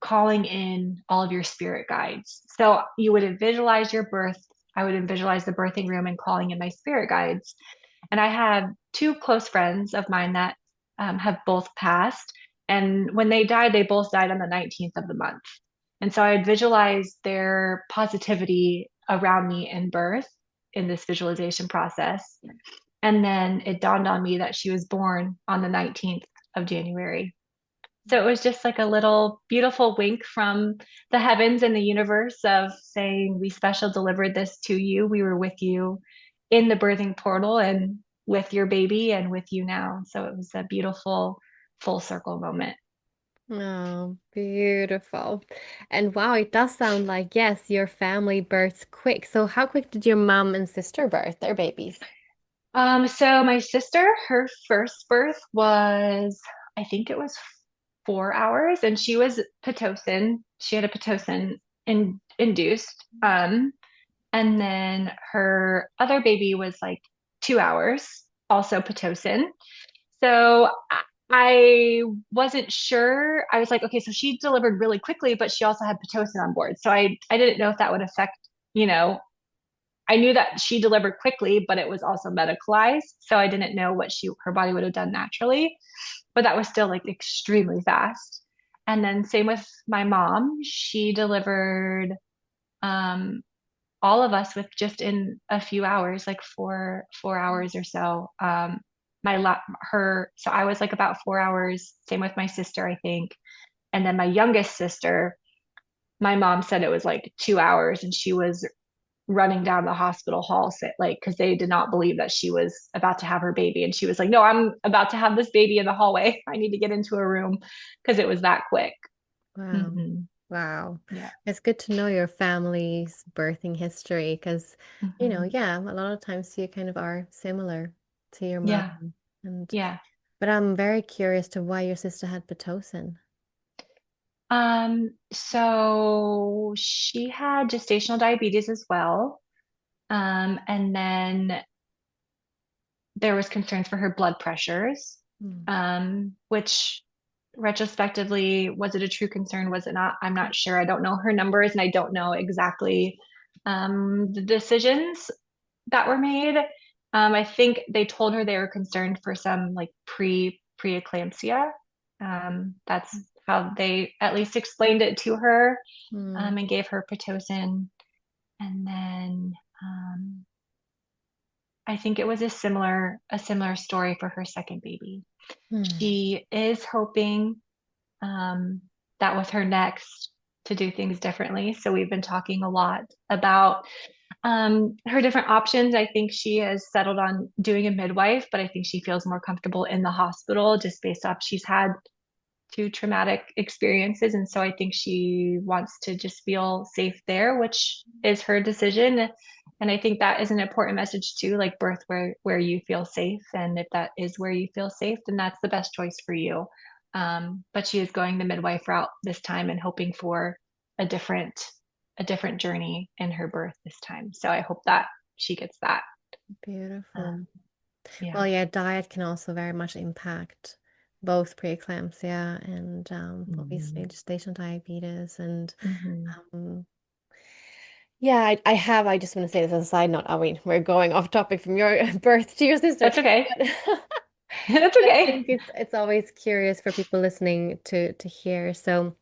calling in all of your spirit guides. So you would visualize your birth. I would visualize the birthing room and calling in my spirit guides. And I have two close friends of mine that have both passed. And when they died, they both died on the 19th of the month. And so I would visualize their positivity around me in birth in this visualization process. And then it dawned on me that she was born on the 19th of January. So it was just like a little beautiful wink from the heavens and the universe of saying, "We special delivered this to you. We were with you in the birthing portal and with your baby and with you now." So it was a beautiful full circle moment. Oh, beautiful. And wow, it does sound like, yes, your family births quick. So how quick did your mom and sister birth their babies? So my sister, her first birth was, I think it was 4 hours, and she was Pitocin. She had a Pitocin induced. And then her other baby was like 2 hours, also Pitocin. So I wasn't sure. I was like, okay, so she delivered really quickly, but she also had Pitocin on board. So I didn't know if that would affect, you know, I knew that she delivered quickly, but it was also medicalized. So I didn't know what her body would have done naturally, but that was still like extremely fast. And then same with my mom. She delivered um, all of us with just in a few hours, like 4 hours or so. So I was like about 4 hours. Same with my sister, I think. And then my youngest sister, my mom said it was like 2 hours, and she was running down the hospital hall, like, because they did not believe that she was about to have her baby. And she was like, "No, I'm about to have this baby in the hallway. I need to get into a room," because it was that quick. Wow. Hmm. Wow. Yeah. It's good to know your family's birthing history because, Hmm. yeah, a lot of times you kind of are similar to your Yeah. mom. And Yeah. but I'm very curious to why your sister had Pitocin. So she had gestational diabetes as well. And then there was concerns for her blood pressures, Mm. which retrospectively, was it a true concern? Was it not? I'm not sure. I don't know her numbers, and I don't know exactly the decisions that were made. I think they told her they were concerned for some like preeclampsia. That's how they at least explained it to her, Mm. and gave her Pitocin. And then I think it was a similar story for her second baby. Hmm. She is hoping that with her next to do things differently. So we've been talking a lot about her different options. I think she has settled on doing a midwife, but I think she feels more comfortable in the hospital just based off she's had two traumatic experiences. And so I think she wants to just feel safe there, which is her decision. And I think that is an important message too, like birth where you feel safe. And if that is where you feel safe, then that's the best choice for you. But she is going the midwife route this time and hoping for a different a different journey in her birth this time. So I hope that she gets that. Beautiful. Um, yeah. Well, yeah, diet can also very much impact both preeclampsia and obviously Mhm. gestational diabetes. And Mhm. um, yeah, I just want to say this as a side note. I mean, we're going off topic from your birth to your sister. That's okay. But That's I okay. think it's always curious for people listening to hear. So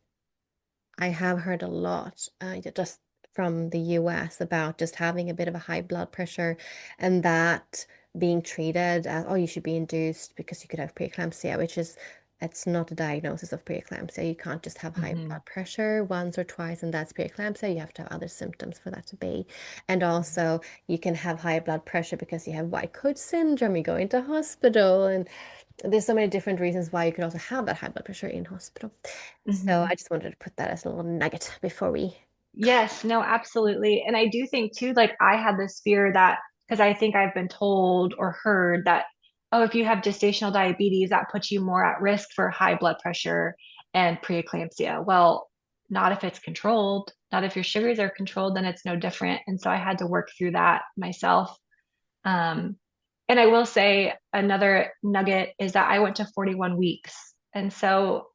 I have heard a lot just from the US about just having a bit of a high blood pressure and that being treated as, oh, you should be induced because you could have preeclampsia, which is, it's not a diagnosis of preeclampsia. You can't just have high Mhm. blood pressure once or twice and that's preeclampsia. You have to have other symptoms for that to be. And also, you can have high blood pressure because you have white coat syndrome, you go into hospital, and there's so many different reasons why you could also have that high blood pressure in hospital. So Mhm. I just wanted to put that as a little nugget before we. Yes, no, absolutely. And I do think too, like I had this fear that because I think I've been told or heard that, oh, if you have gestational diabetes, that puts you more at risk for high blood pressure and preeclampsia. Well, not if it's controlled, not if your sugars are controlled, then it's no different. And so I had to work through that myself. Um, and I will say another nugget is that I went to 41 weeks. And so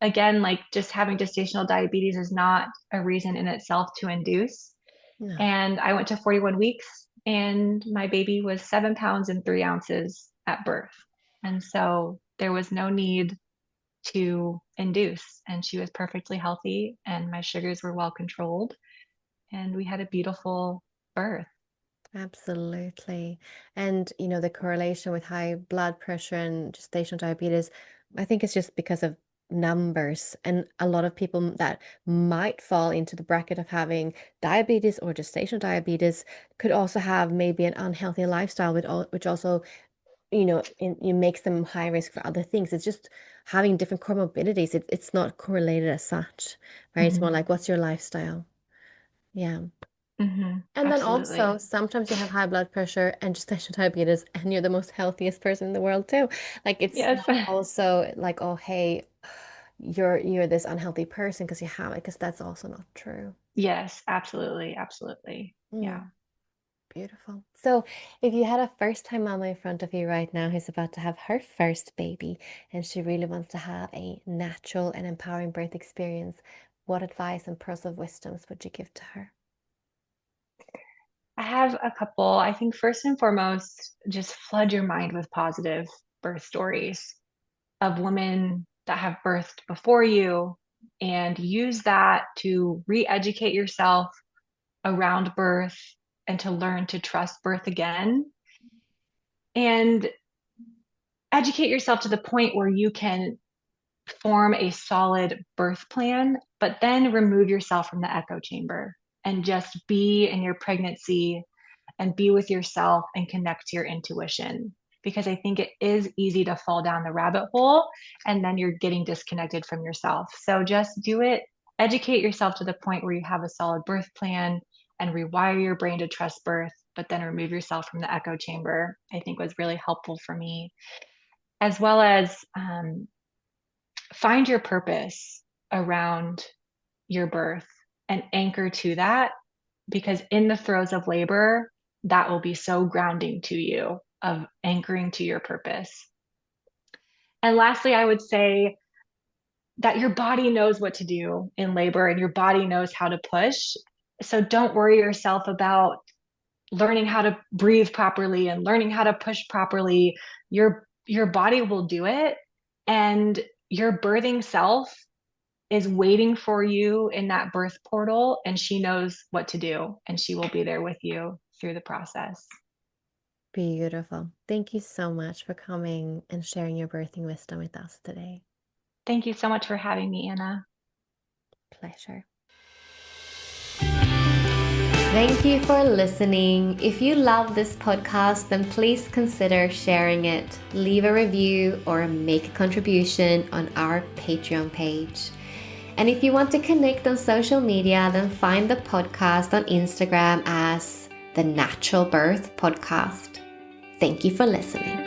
again, like just having gestational diabetes is not a reason in itself to induce. No, And I went to 41 weeks and my baby was 7 pounds and 3 ounces at birth. And so there was no need to induce. And she was perfectly healthy and my sugars were well controlled. And we had a beautiful birth. absolutely. And the correlation with high blood pressure and gestational diabetes, I think it's just because of numbers. And a lot of people that might fall into the bracket of having diabetes or gestational diabetes could also have maybe an unhealthy lifestyle, which also it makes them high risk for other things. It's just having different comorbidities. It's not correlated as such, right? It's more Mm-hmm. like, what's your lifestyle? Yeah. Mm-hmm. And then also, Absolutely. sometimes you have high blood pressure and gestational diabetes, and you're the most healthiest person in the world too. Like it's Yes. not also like, oh, hey, you're this unhealthy person because you have it, because that's also not true. Yes, absolutely. Absolutely. Yeah. Mm. Beautiful. So, if you had a first-time mama in front of you right now who's about to have her first baby and she really wants to have a natural and empowering birth experience, what advice and pearls of wisdoms would you give to her? I have a couple. I think first and foremost, just flood your mind with positive birth stories of women that have birthed before you and use that to re-educate yourself around birth and to learn to trust birth again and educate yourself to the point where you can form a solid birth plan, but then remove yourself from the echo chamber and just be in your pregnancy and be with yourself and connect to your intuition. Because I think it is easy to fall down the rabbit hole and then you're getting disconnected from yourself. So just do it, educate yourself to the point where you have a solid birth plan and rewire your brain to trust birth, but then remove yourself from the echo chamber, I think was really helpful for me, as well as find your purpose around your birth and anchor to that because in the throes of labor, that will be so grounding to you of anchoring to your purpose. And lastly, I would say that your body knows what to do in labor and your body knows how to push. So don't worry yourself about learning how to breathe properly and learning how to push properly. Your body will do it and your birthing self is waiting for you in that birth portal and she knows what to do and she will be there with you through the process. Beautiful. Thank you so much for coming and sharing your birthing wisdom with us today. Thank you so much for having me, Anna. Pleasure. Thank you for listening. If you love this podcast, then please consider sharing it, leave a review, or make a contribution on our Patreon page. And if you want to connect on social media, then find the podcast on Instagram as The Natural Birth Podcast. Thank you for listening.